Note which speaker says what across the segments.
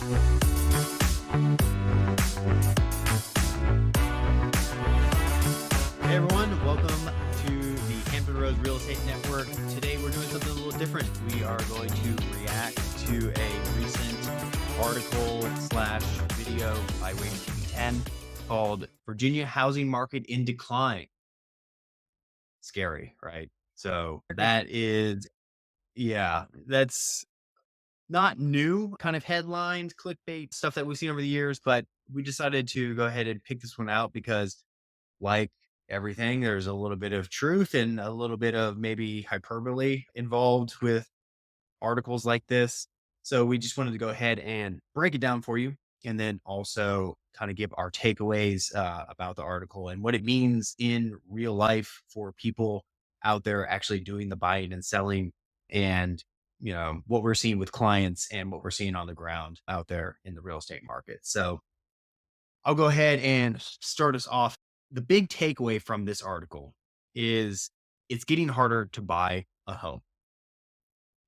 Speaker 1: Hey everyone, welcome to the Hampton Roads Real Estate Network. Today we're doing something a little different. We are going to react to a recent article slash video by Wayne TV10 called Virginia Housing Market in Decline. Scary, right? So that is, that's not new kind of headlines, clickbait stuff that we've seen over the years, but we decided to go ahead and pick this one out because like everything, there's a little bit of truth and a little bit of maybe hyperbole involved with articles like this. So we just wanted to go ahead and break it down for you and then also kind of give our takeaways about the article and what it means in real life for people out there actually doing the buying and selling and what we're seeing with clients and what we're seeing on the ground out there in the real estate market. So I'll go ahead and start us off. The big takeaway from this article is it's getting harder to buy a home.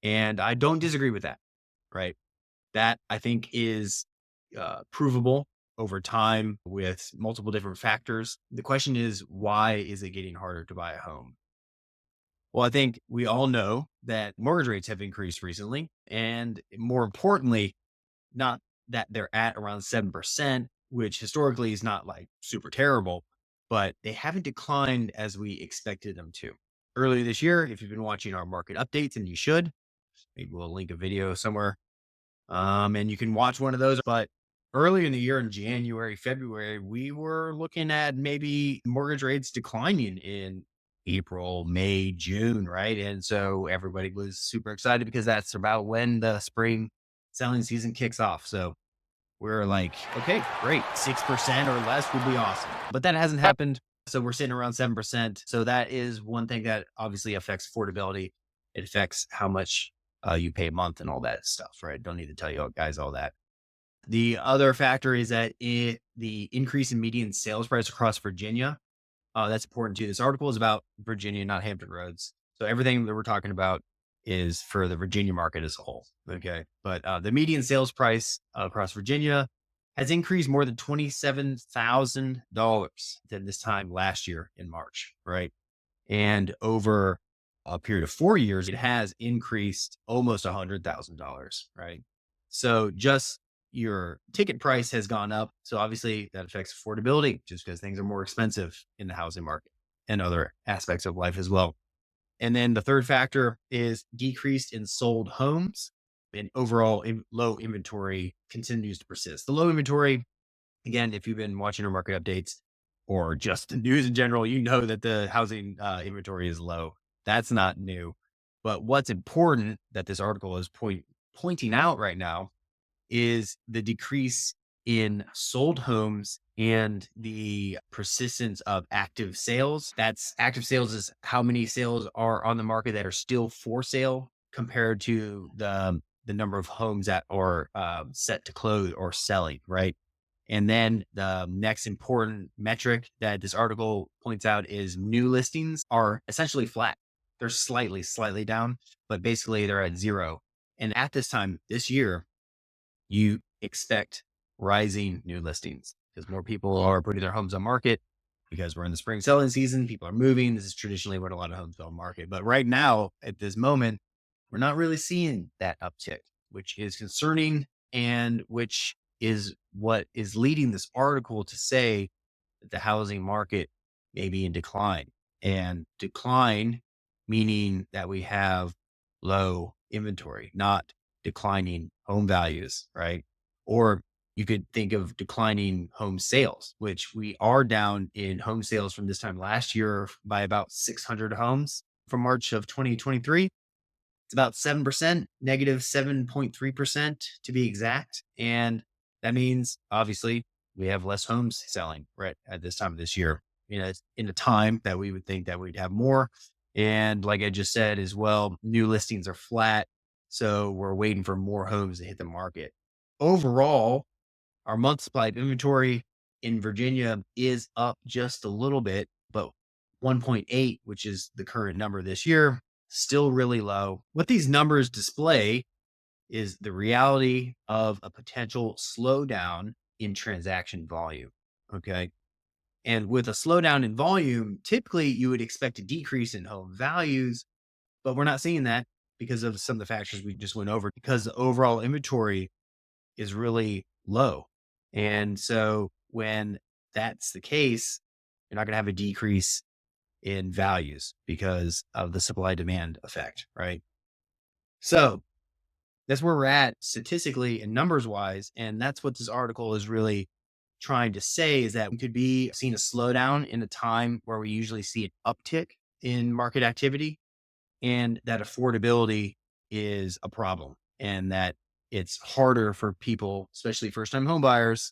Speaker 1: And I don't disagree with that, right? That I think is provable over time with multiple different factors. The question is, why is it getting harder to buy a home? Well, I think we all know that mortgage rates have increased recently. And more importantly, not that they're at around 7%, which historically is not like super terrible, but they haven't declined as we expected them to. Earlier this year, if you've been watching our market updates, and you should, maybe we'll link a video somewhere, and you can watch one of those. But early in the year, in January, February, we were looking at maybe mortgage rates declining in April, May, June, right? And so everybody was super excited because that's about when the spring selling season kicks off. So we're like, okay, great. 6% or less would be awesome. But that hasn't happened. So we're sitting around 7%. So that is one thing that obviously affects affordability. It affects how much you pay a month and all that stuff, right? Don't need to tell you guys all that. The other factor is that the increase in median sales price across Virginia. That's important too. This article is about Virginia, not Hampton Roads. So everything that we're talking about is for the Virginia market as a whole. Okay. But the median sales price across Virginia has increased more than $27,000 than this time last year in March. Right. And over a period of 4 years, it has increased almost $100,000. Right. So just your ticket price has gone up. So obviously that affects affordability just because things are more expensive in the housing market and other aspects of life as well. And then the third factor is decreased in sold homes, and overall low inventory continues to persist. The low inventory, again, if you've been watching our market updates or just the news in general, you know that the housing inventory is low. That's not new. But what's important that this article is pointing out right now is the decrease in sold homes and the persistence of active sales. That's active sales is how many sales are on the market that are still for sale compared to the number of homes that are set to close or selling, right? And then the next important metric that this article points out is new listings are essentially flat. They're slightly down, but basically they're at zero. And at this time this year, you expect rising new listings because more people are putting their homes on market because we're in the spring selling season. People are moving. This is traditionally when a lot of homes go on market. But right now, at this moment, we're not really seeing that uptick, which is concerning and which is what is leading this article to say that the housing market may be in decline. And decline meaning that we have low inventory, not declining home values, right? Or you could think of declining home sales, which we are down in home sales from this time last year by about 600 homes from March of 2023. It's about 7%, negative 7.3% to be exact. And that means obviously we have less homes selling right at this time of this year. It's in a time that we would think that we'd have more. And like I just said as well, new listings are flat. So we're waiting for more homes to hit the market. Overall, our month supply of inventory in Virginia is up just a little bit, but 1.8, which is the current number this year, still really low. What these numbers display is the reality of a potential slowdown in transaction volume. Okay. And with a slowdown in volume, typically you would expect a decrease in home values, but we're not seeing that because of some of the factors we just went over, because the overall inventory is really low. And so when that's the case, you're not going to have a decrease in values because of the supply demand effect, right? So that's where we're at statistically and numbers wise. And that's what this article is really trying to say, is that we could be seeing a slowdown in a time where we usually see an uptick in market activity, and that affordability is a problem, and that it's harder for people, especially first time home buyers,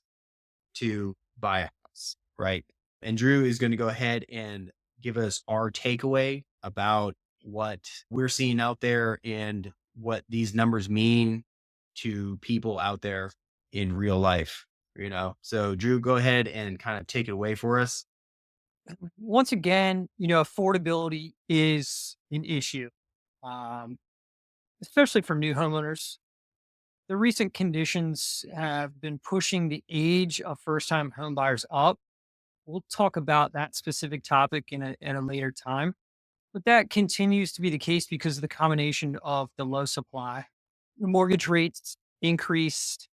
Speaker 1: to buy a house, right? And Drew is going to go ahead and give us our takeaway about what we're seeing out there and what these numbers mean to people out there in real life, you know? So, Drew, go ahead and kind of take it away for us.
Speaker 2: Once again, affordability is an issue, um, especially for new homeowners. The recent conditions have been pushing the age of first time home buyers up. We'll talk about that specific topic in a later time. But that continues to be the case because of the combination of the low supply, the mortgage rates increased,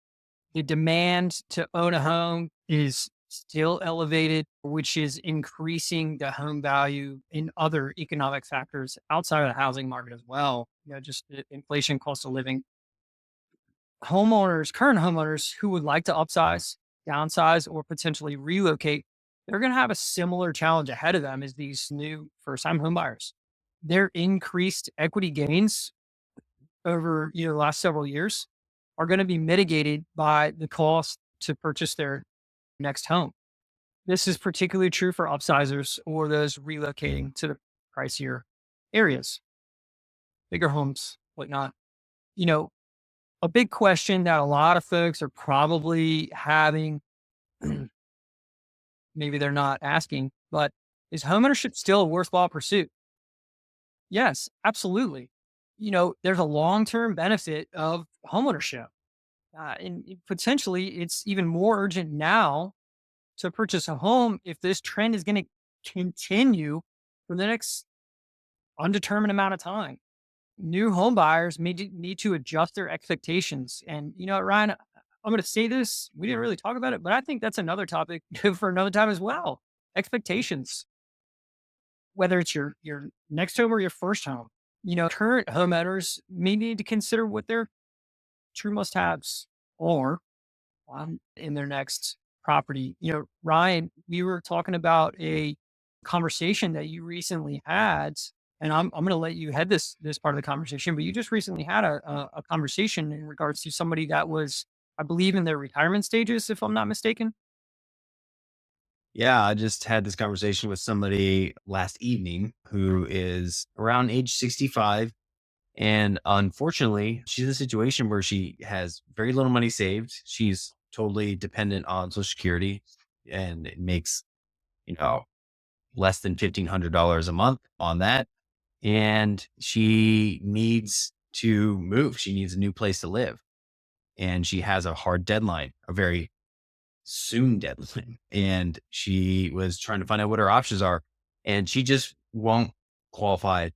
Speaker 2: the demand to own a home is still elevated, which is increasing the home value in other economic factors outside of the housing market as well. Just inflation, cost of living. Current homeowners who would like to upsize, downsize, or potentially relocate, they're going to have a similar challenge ahead of them as these new first time home buyers. Their increased equity gains over the last several years are going to be mitigated by the cost to purchase their next home. This is particularly true for upsizers or those relocating to the pricier areas, bigger homes, whatnot. You know, a big question that a lot of folks are probably having, maybe they're not asking, but is homeownership still a worthwhile pursuit? Yes, absolutely. There's a long term benefit of homeownership. Potentially, it's even more urgent now to purchase a home if this trend is going to continue for the next undetermined amount of time. New home buyers need to adjust their expectations. And Ryan, I'm going to say this. We didn't really talk about it, but I think that's another topic for another time as well. Expectations, whether it's your next home or your first home. Current homeowners may need to consider what their true must-haves are in their next property. Ryan, we were talking about a conversation that you recently had, and I'm going to let you head this part of the conversation. But you just recently had a conversation in regards to somebody that was, I believe, in their retirement stages, if I'm not mistaken.
Speaker 1: Yeah, I just had this conversation with somebody last evening who is around age 65. And unfortunately, she's in a situation where she has very little money saved. She's totally dependent on Social Security, and it makes, you know, less than $1,500 a month on that. And she needs to move. She needs a new place to live. And she has a hard deadline, a very soon deadline. And she was trying to find out what her options are. And she just won't qualify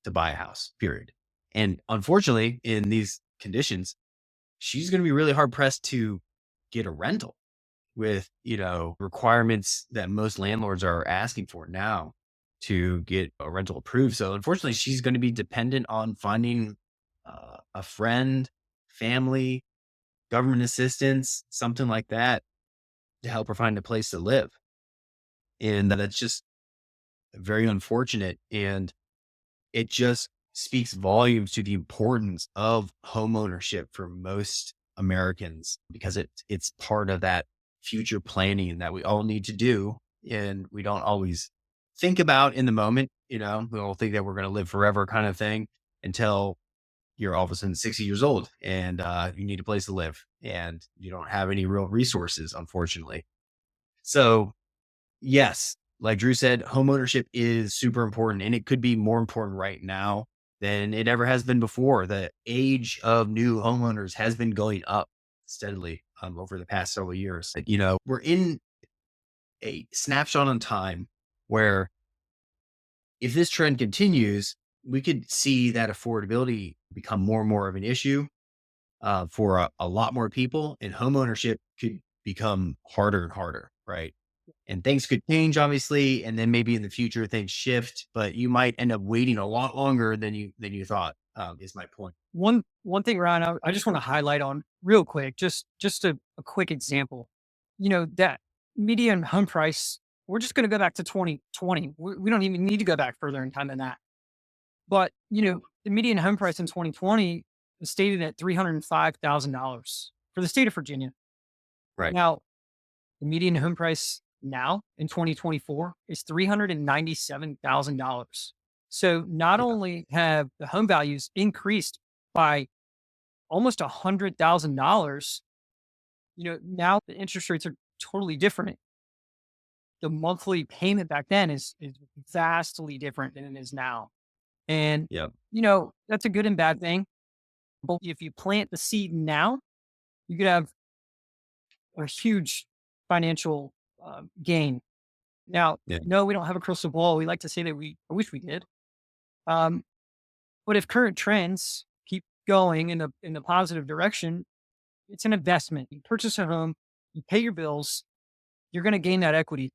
Speaker 1: to buy a house, period. And unfortunately, in these conditions, she's going to be really hard pressed to get a rental with, requirements that most landlords are asking for now to get a rental approved. So unfortunately, she's going to be dependent on finding a friend, family, government assistance, something like that to help her find a place to live. And that's just very unfortunate. And it just speaks volumes to the importance of homeownership for most Americans, because it's part of that future planning that we all need to do, and we don't always think about in the moment. We all think that we're going to live forever, kind of thing, until you're all of a sudden 60 years old and you need a place to live and you don't have any real resources, unfortunately. So yes, like Drew said, homeownership is super important, and it could be more important right now than it ever has been before. The age of new homeowners has been going up steadily over the past several years. We're in a snapshot in time where if this trend continues, we could see that affordability become more and more of an issue for a lot more people, and homeownership could become harder and harder, right? And things could change, obviously, and then maybe in the future things shift, but you might end up waiting a lot longer than you thought. Is my point?
Speaker 2: One thing, Ryan, I just want to highlight on real quick, just a quick example. That median home price, we're just going to go back to 2020. We don't even need to go back further in time than that. But the median home price in 2020 was stated at $305,000 for the state of Virginia.
Speaker 1: Right.
Speaker 2: Now, the median home price now in 2024 is $397,000. So not
Speaker 1: Yeah.
Speaker 2: only have the home values increased by almost $100,000, now the interest rates are totally different. The monthly payment back then is vastly different than it is now. And,
Speaker 1: Yeah.
Speaker 2: that's a good and bad thing. But if you plant the seed now, you could have a huge financial gain. Now,
Speaker 1: Yeah.
Speaker 2: no, we don't have a crystal ball. We like to say that I wish we did. Um, but if current trends keep going in the positive direction, it's an investment. You purchase a home, you pay your bills, you're going to gain that equity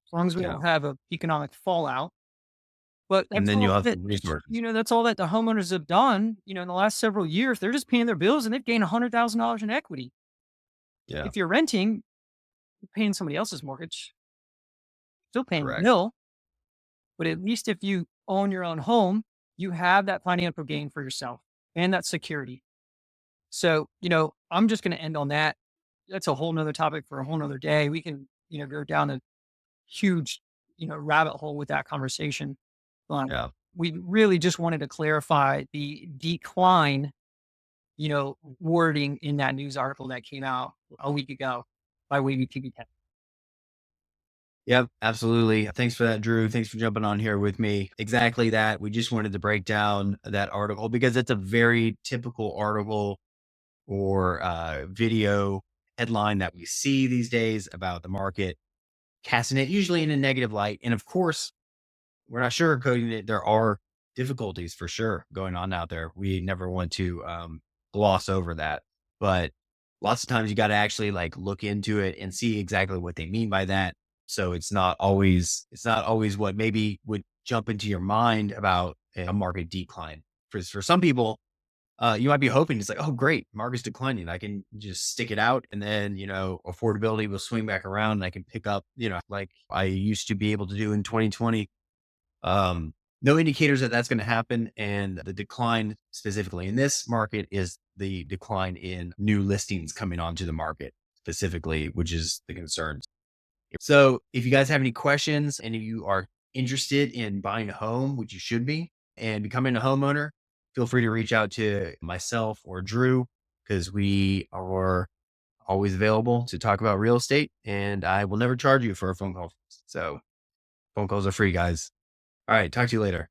Speaker 2: as long as we
Speaker 1: Yeah.
Speaker 2: don't have a economic fallout. But
Speaker 1: And
Speaker 2: that's
Speaker 1: then you'll
Speaker 2: all
Speaker 1: have
Speaker 2: that
Speaker 1: some resources.
Speaker 2: that's all that the homeowners have done, in the last several years. They're just paying their bills and they've gained $100,000 in equity.
Speaker 1: Yeah.
Speaker 2: If you're renting, you're paying somebody else's mortgage, still paying the
Speaker 1: Correct.
Speaker 2: bill, but at least if you own your own home, you have that financial gain for yourself and that security. So, I'm just going to end on that. That's a whole nother topic for a whole nother day. We can, go down a huge, rabbit hole with that conversation. But
Speaker 1: Yeah.
Speaker 2: we really just wanted to clarify the decline, wording in that news article that came out a week ago by Wavy TV10.
Speaker 1: Yep, absolutely. Thanks for that, Drew. Thanks for jumping on here with me. Exactly that. We just wanted to break down that article because it's a very typical article or video headline that we see these days about the market, casting it usually in a negative light. And of course, we're not sugarcoating it. There are difficulties for sure going on out there. We never want to gloss over that. But lots of times you got to actually like look into it and see exactly what they mean by that. So it's not always what maybe would jump into your mind about a market decline. For some people, you might be hoping it's like, oh, great, market's declining. I can just stick it out, and then affordability will swing back around, and I can pick up, like I used to be able to do in 2020. No indicators that that's going to happen, and the decline specifically in this market is the decline in new listings coming onto the market specifically, which is the concern. So, if you guys have any questions and if you are interested in buying a home, which you should be, and becoming a homeowner, feel free to reach out to myself or Drew because we are always available to talk about real estate, and I will never charge you for a phone call. So, phone calls are free, guys. All right, talk to you later.